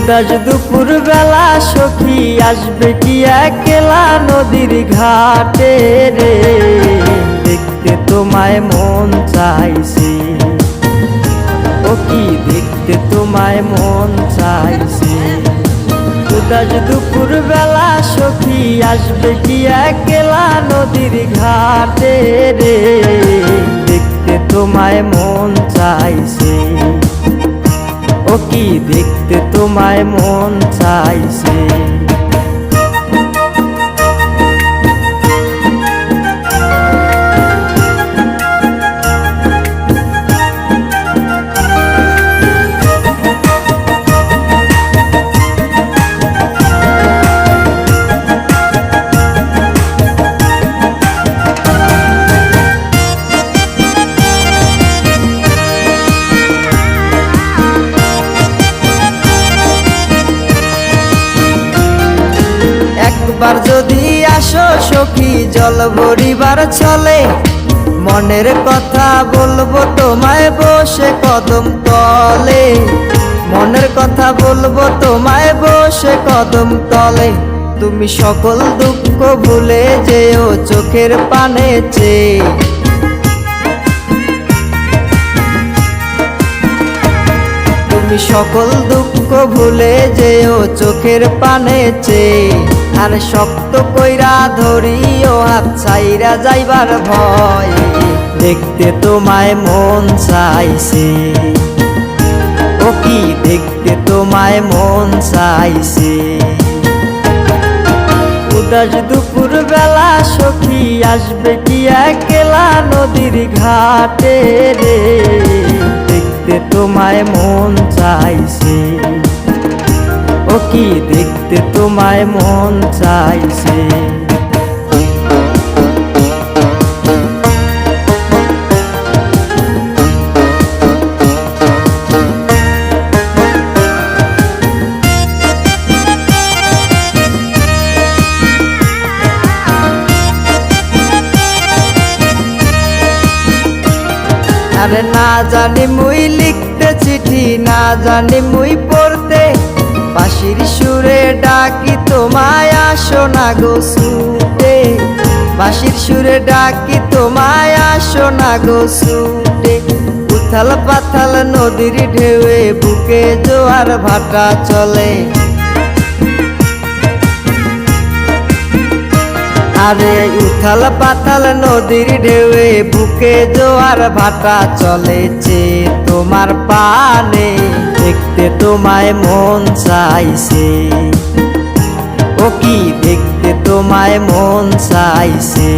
উদাস দুপুর বেলা সখী আসবে কি একলা নদীর ঘাটে রে, দেখতে তোমায় মন চাইছে। ও কি দেখতে তোমায় মন চাইছে। উদাস দুপুর বেলা সখী আসবে কি একলা নদীর ঘাটে রে, দেখতে তোমায় মন চাইছে। ও কি দেখতে তোমায় মন চাইছে। একবার যদি আসো সখী জল ভরিবার চলে, মনের কথা বলবো তোমায় বসে কদম তলে। মনের কথা বলবো তোমায় বসে কদম তলে। তুমি সকল দুঃখ ভুলে যেও চোখের পানে চেয়ে। তুমি সকল দুঃখ ভুলে যেও চোখের পানে চেয়ে। আর শক্ত কইরা ধরিও হাত ছাইরা যাইবার ভয়, দেখতে তোমায় মন চাইছে। ও কি দেখতে তোমায় মন চাইছে। উদাস দুপুর বেলা সখী আসবে কি একলা নদীর ঘাটে রে, দেখতে তোমায় মন চাইছে। ও কি দেখতে তোমায় মন চাইছে। আরে না জানি মুই লিখতে চিঠি, না জানি মুই পড়তে, বাঁশির সুরে ডাকি তোমায় আসো না গো ছুটে। বাঁশির সুরে ডাকি তোমায় আসো না গো ছুটে। উথাল পাথাল নদীর ঢেউয়ে বুকে জোয়ার ভাটা চলে। আরে উথাল পাতাল নদীর ঢেউয়ে বুকে জোয়ার ভাটা চলেছে তোমার পানে, দেখতে তোমায় মন চাইছে। ও কি দেখতে তোমায় মন চাইছে।